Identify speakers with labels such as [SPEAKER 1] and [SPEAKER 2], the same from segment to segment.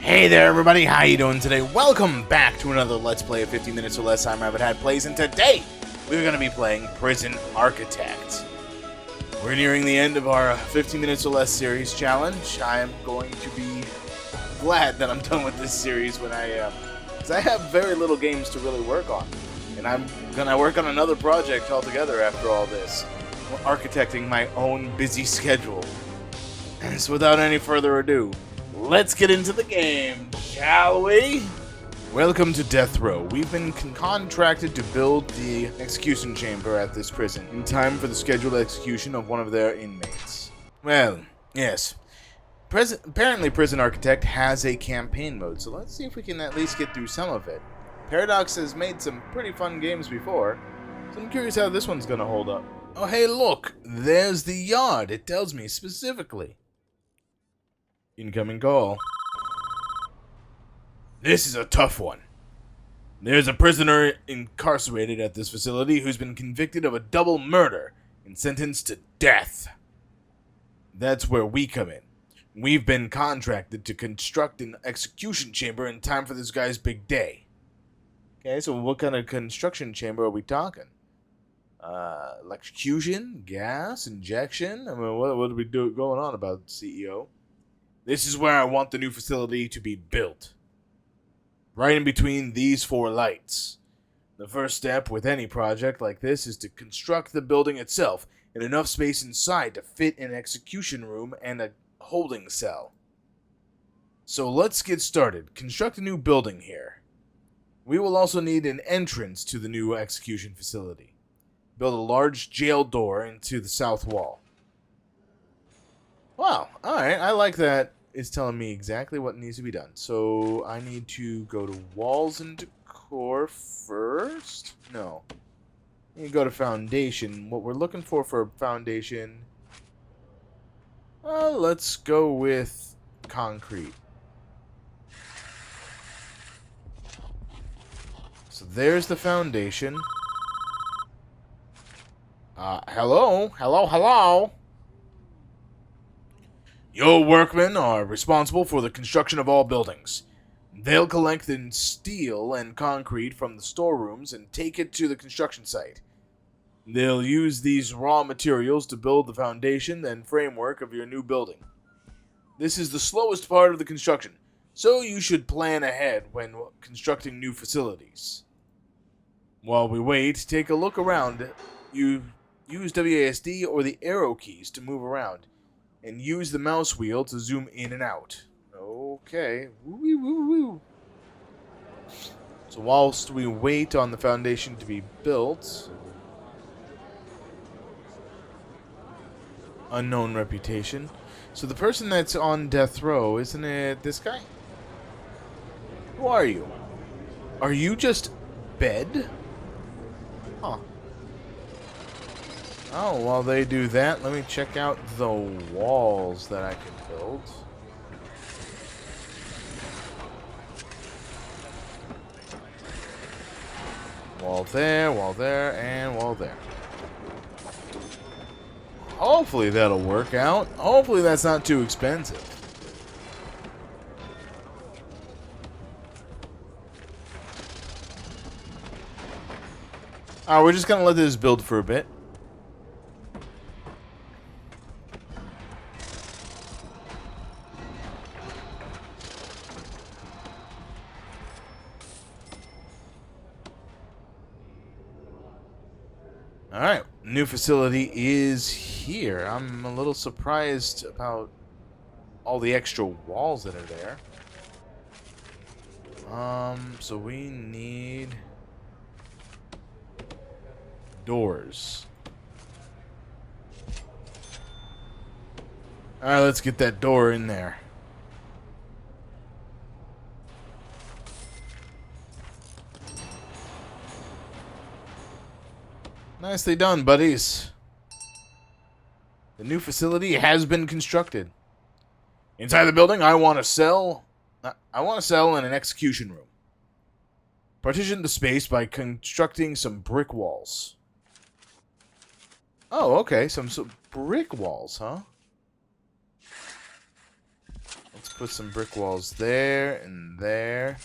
[SPEAKER 1] Hey there everybody, how you doing today? Welcome back to another Let's Play of 50 Minutes or Less. I'm Rabbit Hat Plays, and today we're going to be playing Prison Architect. We're nearing the end of our 50 Minutes or Less series challenge. I am going to be glad that I'm done with this series when because I have very little games to really work on. And I'm going to work on another project altogether after all this. Architecting my own busy schedule. And so without any further ado, let's get into the game, shall we? Welcome to Death Row. We've been contracted to build the execution chamber at this prison in time for the scheduled execution of one of their inmates. Well, yes. Apparently Prison Architect has a campaign mode, so let's see if we can at least get through some of it. Paradox has made some pretty fun games before, so I'm curious how this one's gonna hold up. Oh hey look, there's the yard. It tells me specifically. Incoming call. This is a tough one. There's a prisoner incarcerated at this facility who's been convicted of a double murder and sentenced to death. That's where we come in. We've been contracted to construct an execution chamber in time for this guy's big day. Okay, so what kind of construction chamber are we talking? Electrocution? Gas? Injection? I mean, what are we going on about, CEO? This is where I want the new facility to be built. Right in between these four lights. The first step with any project like this is to construct the building itself and enough space inside to fit an execution room and a holding cell. So let's get started. Construct a new building here. We will also need an entrance to the new execution facility. Build a large jail door into the south wall. Wow, alright, I like that. It's telling me exactly what needs to be done. So I need to go to walls and decor first? No. I need to go to foundation. What we're looking for a foundation... let's go with concrete. So there's the foundation. Hello? Your workmen are responsible for the construction of all buildings. They'll collect the steel and concrete from the storerooms and take it to the construction site. They'll use these raw materials to build the foundation and framework of your new building. This is the slowest part of the construction, so you should plan ahead when constructing new facilities. While we wait, take a look around. You use WASD or the arrow keys to move around. And use the mouse wheel to zoom in and out. Okay. Woo. So whilst we wait on the foundation to be built... Unknown reputation. So the person that's on death row, isn't it this guy? Who are you? Are you just bed? Huh. Oh, while they do that, let me check out the walls that I can build. Wall there, and wall there. Hopefully that'll work out. Hopefully that's not too expensive. Alright, we're just gonna let this build for a bit. Alright, new facility is here. I'm a little surprised about all the extra walls that are there. So we need doors. Alright, let's get that door in there. Nicely done, buddies. The new facility has been constructed. Inside the building, I want a cell and an execution room. Partition the space by constructing some brick walls. Oh, okay, some brick walls, huh? Let's put some brick walls there and there.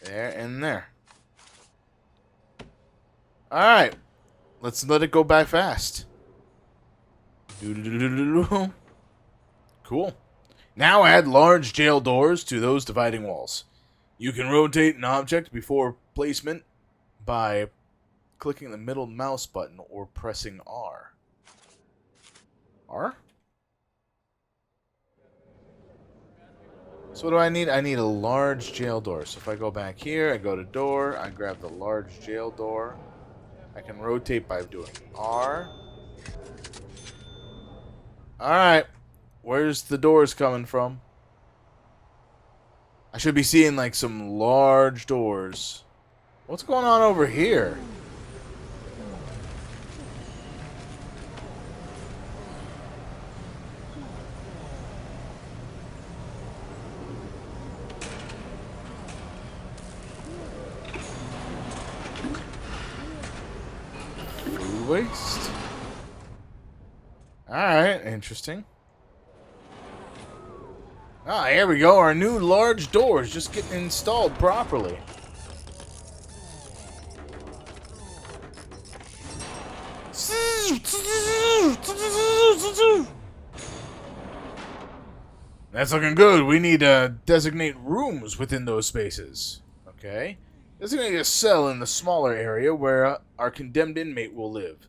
[SPEAKER 1] There and there. Alright. Let's let it go by fast. Cool. Now add large jail doors to those dividing walls. You can rotate an object before placement by clicking the middle mouse button or pressing R. R? So what do I need? I need a large jail door. So if I go back here, I go to door, I grab the large jail door. I can rotate by doing R. Alright. Where's the doors coming from? I should be seeing like some large doors. What's going on over here? Food waste. Alright, interesting. Ah, here we go. Our new large doors just getting installed properly. That's looking good. We need to designate rooms within those spaces. Okay. Designate a cell in the smaller area where our condemned inmate will live.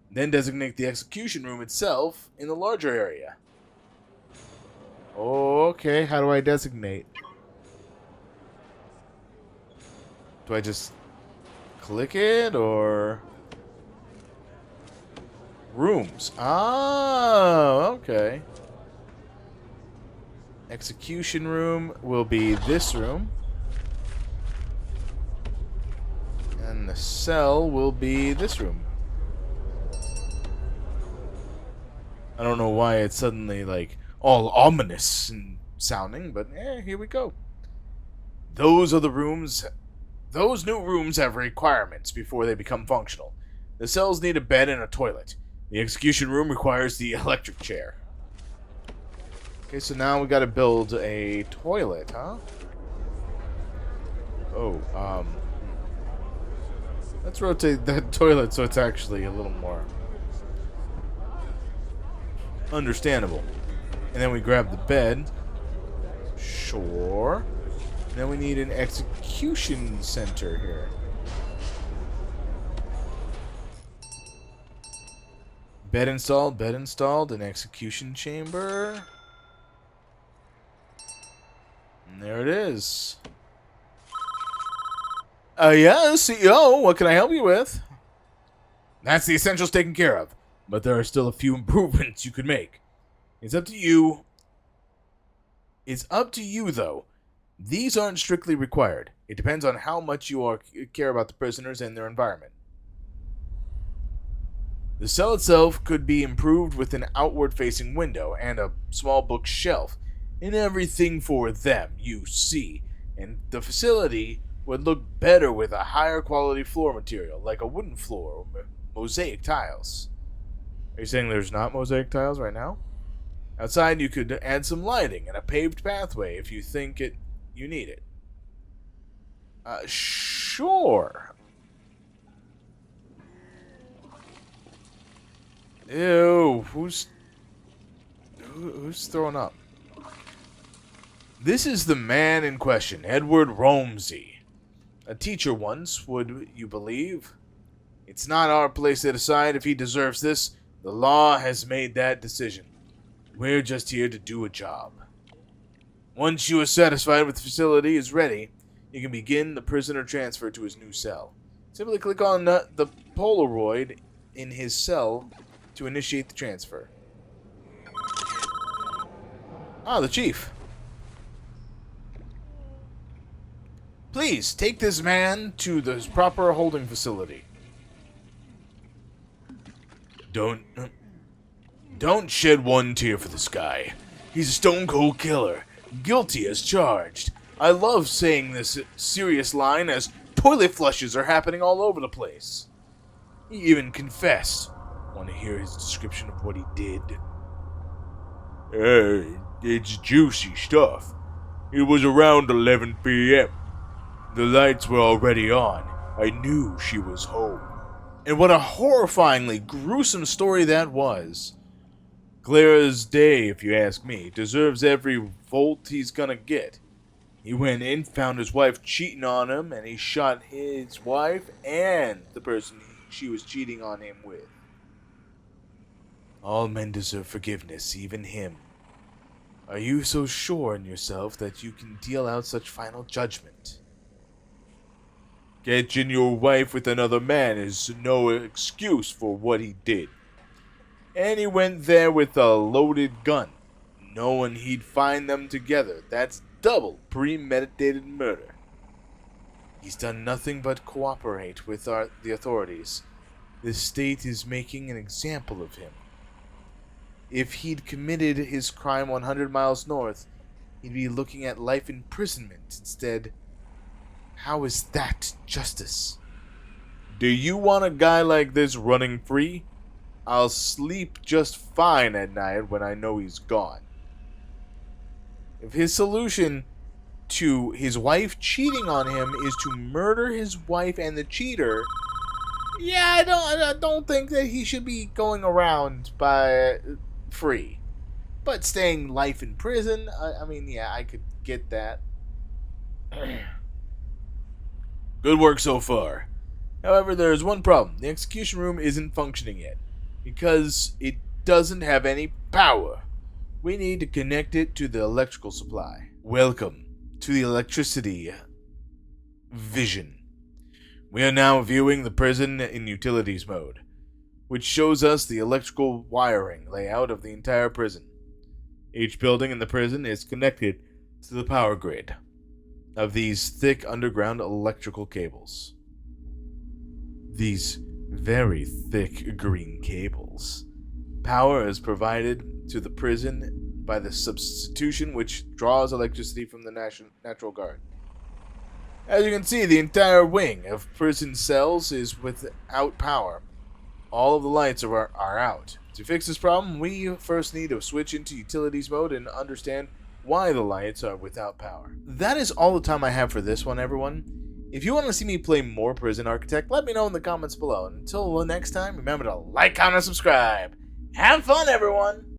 [SPEAKER 1] Then designate the execution room itself in the larger area. Okay, how do I designate? Do I just click it or... Rooms. Oh, okay. Execution room will be this room. And the cell will be this room. I don't know why it's suddenly like all ominous and sounding, but here we go. Those are the rooms. Those new rooms have requirements before they become functional. The cells need a bed and a toilet. The execution room requires the electric chair. Okay, so now we gotta build a toilet, huh? Oh, let's rotate that toilet so it's actually a little more understandable. And then we grab the bed. Sure. And then we need an execution center here. Bed installed, an execution chamber. And there it is. Yes, CEO, what can I help you with? That's the essentials taken care of, but there are still a few improvements you could make. It's up to you. It's up to you, though. These aren't strictly required. It depends on how much you care about the prisoners and their environment. The cell itself could be improved with an outward-facing window and a small bookshelf, and everything for them, you see. And the facility would look better with a higher quality floor material, like a wooden floor or mosaic tiles. Are you saying there's not mosaic tiles right now? Outside, you could add some lighting and a paved pathway if you think you need it. Sure. Ew, who's throwing up? This is the man in question, Edward Romsey. A teacher once, would you believe? It's not our place to decide if he deserves this. The law has made that decision. We're just here to do a job. Once you are satisfied with the facility is ready, you can begin the prisoner transfer to his new cell. Simply click on the Polaroid in his cell to initiate the transfer. Ah, the chief. Please, take this man to the proper holding facility. Don't shed one tear for this guy. He's a stone-cold killer, guilty as charged. I love saying this serious line as toilet flushes are happening all over the place. He even confessed. Want to hear his description of what he did? It's juicy stuff. It was around 11 p.m. The lights were already on. I knew she was home. And what a horrifyingly gruesome story that was. Clear as day, if you ask me. Deserves every volt he's gonna get. He went in, found his wife cheating on him, and he shot his wife and the person she was cheating on him with. All men deserve forgiveness, even him. Are you so sure in yourself that you can deal out such final judgment? Catching your wife with another man is no excuse for what he did. And he went there with a loaded gun, knowing he'd find them together. That's double premeditated murder. He's done nothing but cooperate with the authorities. The state is making an example of him. If he'd committed his crime 100 miles north, he'd be looking at life imprisonment instead. How is that justice? Do you want a guy like this running free? I'll sleep just fine at night when I know he's gone. If his solution to his wife cheating on him is to murder his wife and the cheater, yeah, I don't think that he should be going around by free. But staying life in prison, I mean, yeah, I could get that. Good work so far. However, there is one problem. The execution room isn't functioning yet, because it doesn't have any power. We need to connect it to the electrical supply. Welcome to the electricity vision. We are now viewing the prison in utilities mode, which shows us the electrical wiring layout of the entire prison. Each building in the prison is connected to the power grid of these thick underground electrical cables. These very thick green cables. Power is provided to the prison by the substitution, which draws electricity from the Natural Guard. As you can see, the entire wing of prison cells is without power. All of the lights are out. To fix this problem, we first need to switch into utilities mode and understand why the lights are without power. That is all the time I have for this one, everyone. If you want to see me play more Prison Architect, let me know in the comments below. And until next time, remember to like, comment, and subscribe. Have fun, everyone!